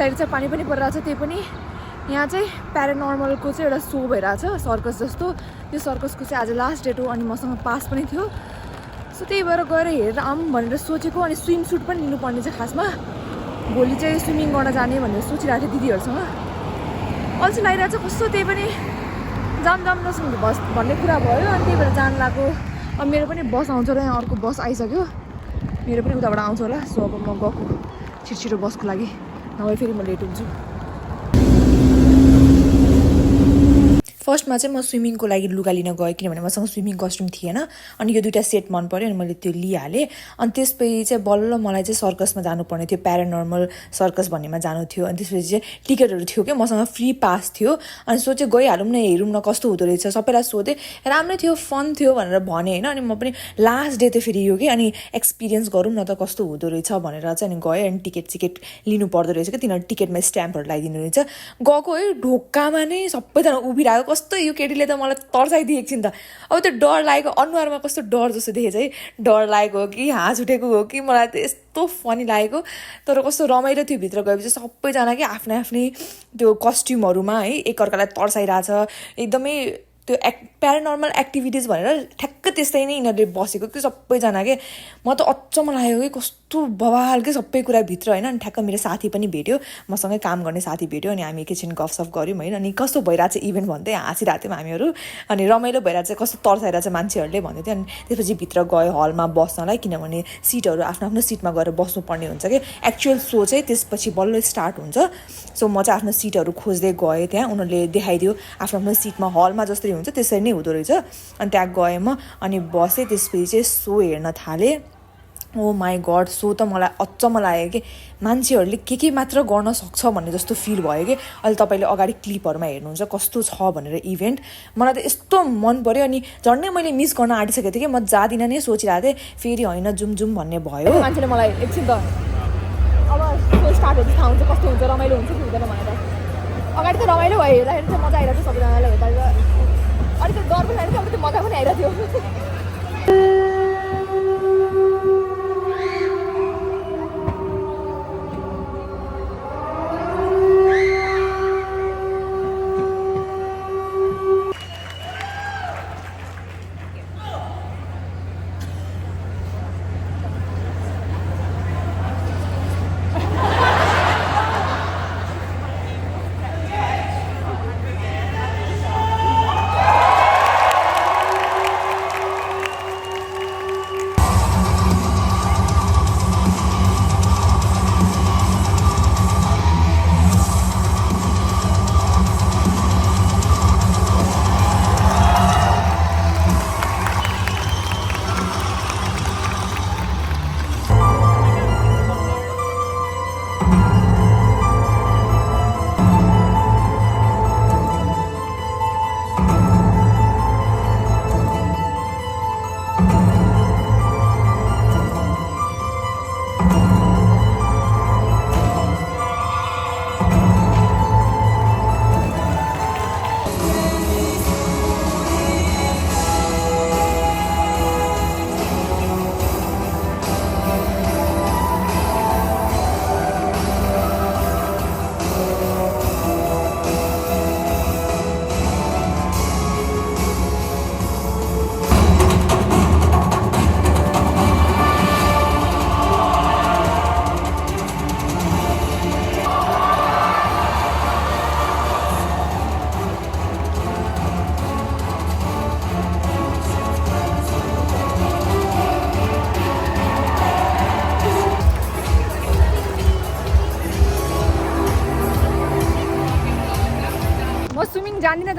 अल्छी चाहिँ पानी पनि परिरहेछ त्यही पनि यहाँ चाहिँ प्यारानर्मलको चाहिँ एउटा सो भइरहेछ सर्कस जस्तो त्यो सर्कसको चाहिँ आज लास्ट डेट हो अनि मसँग पास पनि थियो सो त्यही भएर गएर हेरेर आऊँ भनेर सोचेको अनि स्विम सुट पनि लिनुपर्ने चाहिँ खासमा भोलि चाहिँ स्विमिङ गर्न जाने भनेर सोचिरहेको थिएँ दिदीहरूसँग अल्छी लागिरहेछ कस्तो त्यही पनि जाम नसँग बस भन्ने कुरा भयो अनि त्यही भएर जान लाग्यो अब मेरो पनि बस आउँछ र यहाँ अर्को बस आइसक्यो मेरो पनि उताबाट आउँछ होला सो अब म गएको छिटो बसको लागि नभए फेरि म लेट हुन्छु फर्स्टमा चाहिँ म स्विमिङको लागि लुगा लिन गएँ किनभने मसँग स्विमिङ कस्ट्युम थिएन अनि यो दुईवटा सेट मन पऱ्यो अनि मैले त्यो लिइहालेँ अनि त्यसपछि चाहिँ बल्ल मलाई चाहिँ सर्कसमा जानुपर्ने थियो प्यारानर्मल सर्कस भन्नेमा जानु थियो अनि त्यसपछि चाहिँ टिकटहरू थियो क्या मसँग फ्री पास थियो अनि सोचेँ गइहालौँ न हेरौँ न कस्तो हुँदो रहेछ सबैलाई सोधेँ राम्रै थियो फन थियो भनेर भने होइन अनि म पनि लास्ट डे त फेरि यो कि अनि एक्सपिरियन्स गरौँ न त कस्तो हुँदो रहेछ भनेर चाहिँ अनि गएँ अनि टिकट लिनु पर्दो रहेछ क्या तिनीहरू टिकटमा स्ट्याम्पहरू लगाइदिनु रहेछ गएको है ढोकामा नै सबैजना उभिरहेको कस्तो यो केटीले त मलाई तर्साइदिएको एकछिन त अब त्यो डर लागेको अनुहारमा कस्तो डर जस्तो देखेँ चाहिँ डर लागेको हो कि हाँस उठेको हो कि मलाई त यस्तो फनी लागेको तर कस्तो रमाइलो थियो भित्र गएपछि सबैजना कि आफ्नै त्यो कस्ट्युमहरूमा है एकअर्कालाई तर्साइरहेछ एकदमै त्यो प्यारानर्मल एक्टिभिटिज भनेर ठ्याक्क त्यस्तै नै यिनीहरूले बसेको कि सबैजना के म त अचम्म लाग्यो कि कस्तो बवाल के सबै कुरा भित्र होइन अनि ठ्याक्क मेरो साथी पनि भेट्यो मसँगै काम गर्ने साथी भेट्यो अनि हामी एकैछिन गफसफ गऱ्यौँ होइन अनि कस्तो भइरहेको छ इभेन्ट भन्दै हाँसिरहेको थियौँ हामीहरू अनि रमाइलो भइरहेको चाहिँ कस्तो तर्साइरहेको छ मान्छेहरूले भन्दै थियो अनि त्यसपछि भित्र गयो हलमा बस्नलाई किनभने सिटहरू आफ्नो सिटमा गएर बस्नुपर्ने हुन्छ कि एक्चुअल सो चाहिँ त्यसपछि बल्ल स्टार्ट हुन्छ सो म चाहिँ आफ्नो सिटहरू खोज्दै गएँ त्यहाँ उनीहरूले देखाइदियो आफ्नो सिटमा हलमा जसरी हुन्छ त्यसरी नै हुँदो रहेछ अनि त्यहाँ गएँ म अनि बसेँ त्यसपछि चाहिँ सो हेर्न थालेँ ओ माई गड सो त मलाई अचम्म लाग्यो कि मान्छेहरूले के मात्र गर्न सक्छ भन्ने जस्तो फिल भयो कि अहिले तपाईँले अगाडि क्लिपहरूमा हेर्नुहुन्छ कस्तो छ भनेर इभेन्ट मलाई त यस्तो मन पऱ्यो अनि झन्डै मैले मिस गर्न आँटिसकेको थिएँ कि म जाँदिनँ नै सोचिरहेको थिएँ फेरि होइन जाउँ भन्ने भयो मान्छेले मलाई एकछिन त अब स्टार्ट हुन्छ थाहा हुन्छ कस्तो हुन्छ रमाइलो हुन्छ कि हुँदैन भनेर अगाडि त रमाइलो भयो हेर्दाखेरि चाहिँ मजा आइरहेको थियो सबैजनालाई हेर्दा अलिक डर पनि आइरहेको थियो अब त्यो मजा पनि आइरहेको थियो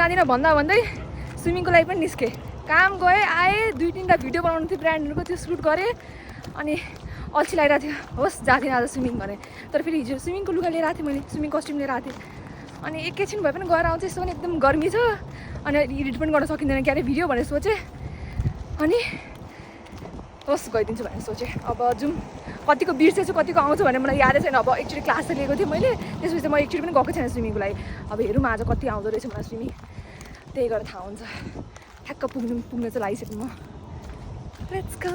जाँदिनँ भन्दा भन्दै स्विमिङको लागि पनि निस्केँ काम गएँ आएँ 2-3टा भिडियो बनाउनु थियो ब्रान्डहरूको त्यो सुट गरेँ अनि अल्छी लागिरहेको थियो होस् जाँदिनँ आज स्विमिङ भने तर फेरि हिजो स्विमिङको लुगा लिएर आएको थिएँ मैले स्विमिङ कस्ट्युम लिएर आएको थिएँ अनि एकैछिन भए पनि गएर आउँछ यसो पनि एकदम गर्मी छ अनि एडिट पनि गर्न सकिँदैन क्यारे भिडियो भनेर सोचेँ अनि होस् गइदिन्छु भनेर सोचेँ अब जाउँ कतिको बिर्सेछु कतिको आउँछ भने मलाई यादै छैन अब एकचोटि क्लास त लिएको थिएँ मैले त्यसपछि म एकचोटि पनि गएको छैन स्विमिङको लागि अब हेरौँ आज कति आउँदो रहेछ मलाई स्विमिङ त्यही गरेर थाहा हुन्छ ठ्याक्क पुग्न चाहिँ लागिसकेँ म लेट्स गो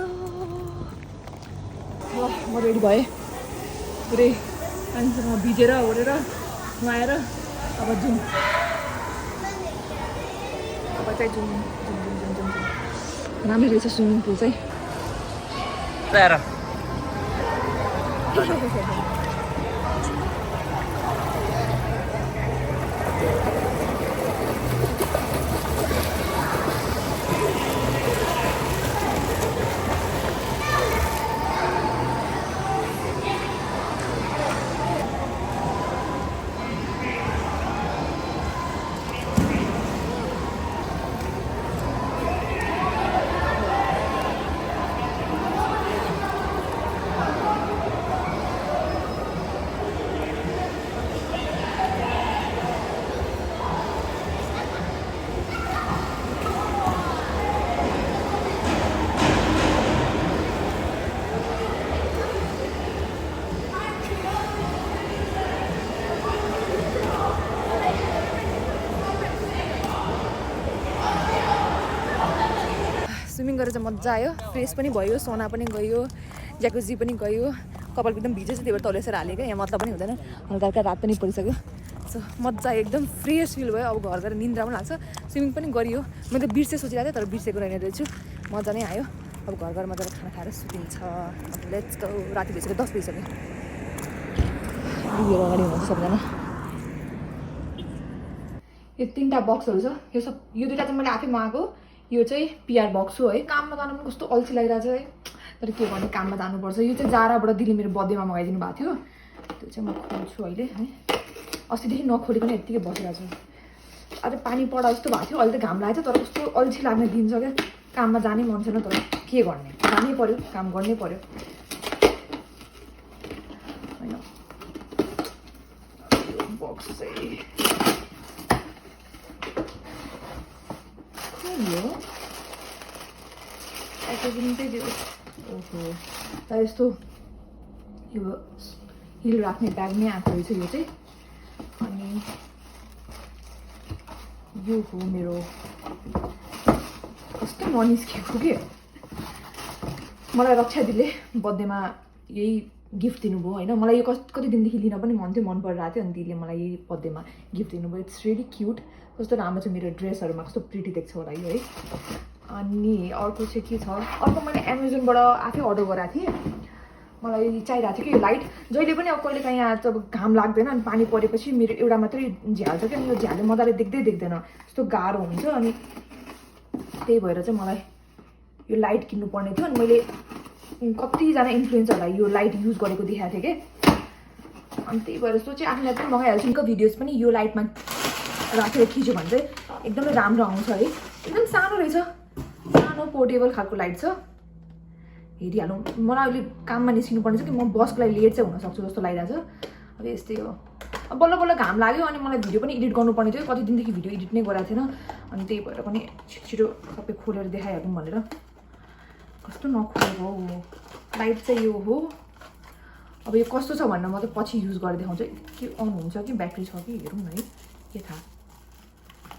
ल म रेडी भएँ पुरै पानीसँग भिजेर ओरेर नुहाएर अब जाउँ अब चाहिँ जाउँ राम्रै रहेछ स्विमिङ पुल चाहिँ स्विमिङ गरेर चाहिँ मजा आयो फ्रेस पनि भयो सोना पनि गयो ज्याकुजी पनि गयो कपाल एकदम भिजेछ त्यही भएर तल यसरी हालेको यहाँ मतलब पनि हुँदैन हल्का हल्का रात पनि परिसक्यो सो मजा आयो एकदम फ्रेस फिल भयो अब घर गएर निन्द्रा पनि लाग्छ स्विमिङ पनि गरियो मैले त बिर्से सोचिरहेको थिएँ तर बिर्सेको रहेन रहेछु मजा नै आयो अब घर घर मजाले खाना खाएर सुतिन्छ अब लेट्स गो राति भइसक्यो 10 बजिसक्यो अगाडि हुनुहुन्छ सबजना यो 3टा बक्सहरू छ यो सब यो 2टा चाहिँ मैले आफै मगाएको यो चाहिँ पिआर बक्स हो है काममा जानु पनि कस्तो अल्छी लागिरहेको छ है तर के गर्ने काममा जानुपर्छ यो चाहिँ जाराबाट दिदीले मेरो बर्थडेमा मगाइदिनु भएको थियो त्यो चाहिँ म खोल्छु अहिले है अस्तिदेखि नखोलिकन यत्तिकै बसिरहेको छु अझै पानी पढा जस्तो भएको थियो अहिले त घाम लागेको छ तर कस्तो अल्छी लाग्ने दिन छ क्या काममा जानै मन छैन तर के गर्ने जानै पर्यो काम गर्नै पर्यो होइन बक्स चाहिँ प्याकेजिङ चाहिँ त्यो ओहो त यस्तो यो हिल राख्ने ब्याग नै आएको रहेछ यो चाहिँ अनि यो हो मेरो कस्तो ननिस्केको के मलाई रक्षा दिदीले बर्थडेमा यही गिफ्ट दिनुभयो होइन मलाई यो कति दिनदेखि लिन पनि मन परिरहेको थियो अनि दिदीले मलाई यही बर्थडेमा गिफ्ट दिनुभयो इट्स रियली क्युट कस्तो राम्रो छ मेरो ड्रेसहरूमा कस्तो प्रिटी देख्छ होला यो है अनि अर्को चाहिँ के छ अर्को मैले एमाजोनबाट आफै अर्डर गरेको थिएँ मलाई चाहिरहेको थियो कि यो लाइट जहिले पनि अब कहिले काहीँ यहाँ अब घाम लाग्दैन अनि पानी परेपछि मेरो एउटा मात्रै झ्याल छ क्या अनि यो झ्यालले मजाले देख्दैन यस्तो गाह्रो हुन्छ अनि त्यही भएर चाहिँ मलाई यो लाइट किन्नुपर्ने थियो अनि मैले कतिजना इन्फ्लुएन्सरलाई यो लाइट युज गरेको देखाएको थिएँ कि अनि त्यही भएर सोचेँ आफूलाई पनि मगाइहाल्छु उनको भिडियोज पनि यो लाइटमा राखेर खिच्यो भने चाहिँ एकदमै राम्रो आउँछ है एकदम सानो रहेछ सानो पोर्टेबल खालको लाइट छ हेरिहालौँ मलाई अहिले काममा निस्किनु पर्ने छ कि म बसको लागि लेट चाहिँ हुनसक्छु जस्तो लागिरहेको छ अब यस्तै हो अब बल्ल बल्ल घाम लाग्यो अनि मलाई भिडियो पनि एडिट गर्नुपर्ने थियो कति दिनदेखि भिडियो एडिट नै गरेको थिएन अनि त्यही भएर पनि छिटो सबै खोलेर देखाइहालौँ भनेर कस्तो नखोलेको हो लाइट चाहिँ यो हो अब यो कस्तो छ भनेर म त पछि युज गरेर देखाउँछु के अन हुन्छ कि ब्याट्री छ कि हेरौँ न है के थाहा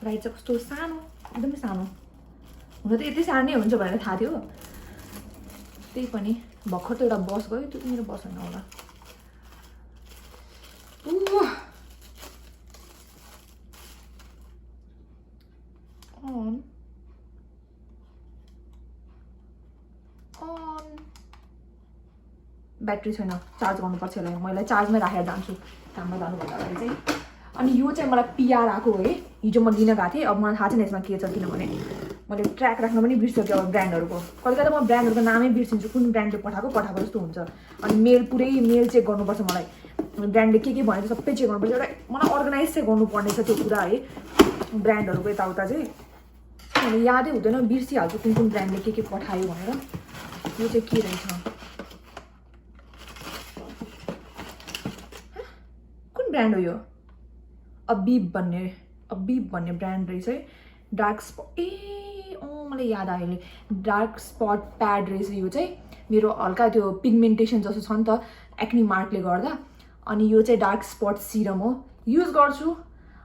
लाइट चाहिँ कस्तो सानो एकदमै सानो हुन त यति सानो नै हुन्छ भनेर थाहा थियो त्यही पनि भर्खर त एउटा बस गयो त्यो मेरो बस होइन होला अन ब्याट्री छैन चार्ज गर्नुपर्छ यसलाई मैले चार्जमै राखेर जान्छु काममा जानुभन्दा अगाडि चाहिँ अनि यो चाहिँ मलाई पिआर आएको हो है हिजो म लिन गएको थिएँ अब मलाई थाहा छैन यसमा के छ किनभने मैले ट्र्याक राख्न पनि बिर्सिसकेँ अब ब्रान्डहरूको कहिले कहिले म ब्रान्डहरूको नामै बिर्सिन्छु कुन ब्रान्डले पठाएको जस्तो हुन्छ अनि पुरै मेल चेक गर्नुपर्छ मलाई ब्रान्डले के भनेको सबै चेक गर्नुपर्छ एउटा मलाई अर्गनाइज चाहिँ गर्नुपर्ने छ त्यो कुरा है ब्रान्डहरूको यताउता चाहिँ मैले यादै हुँदैन बिर्सिहाल्छु कुन ब्रान्डले के पठायो भनेर यो चाहिँ के रहेछ कुन ब्रान्ड हो यो अबिब भन्ने ब्रान्ड रहेछ है डार्क स्पट मलाई याद आयो अहिले डार्क स्पट प्याड रहेछ यो चाहिँ मेरो हल्का त्यो पिगमेन्टेसन जस्तो छ नि त एक्नी मार्कले गर्दा अनि यो चाहिँ डार्क स्पट सिरम हो युज गर्छु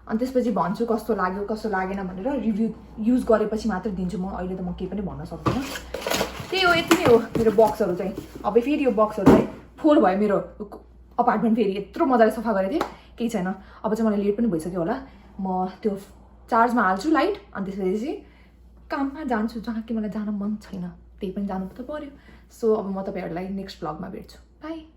अनि त्यसपछि भन्छु कस्तो लाग्यो कस्तो लागेन भनेर रिभ्यू युज गरेपछि मात्र दिन्छु म अहिले त म केही पनि भन्न सक्दिनँ त्यही हो यति नै हो मेरो बक्सहरू चाहिँ अब फेरि यो बक्सहरू चाहिँ फोर भयो मेरो अपार्टमेन्ट फेरि यत्रो मजाले सफा गरेको थिएँ, केही छैन। अब चाहिँ मलाई लेट पनि भइसक्यो होला, म त्यो चार्जमा हाल्छु लाइट, अनि त्यसपछि काममा जान्छु जहाँ कि मलाई जान मन छैन, त्यही पनि जानु त पर्यो। सो अब म तपाईँहरूलाई नेक्स्ट भ्लगमा भेट्छु, बाई।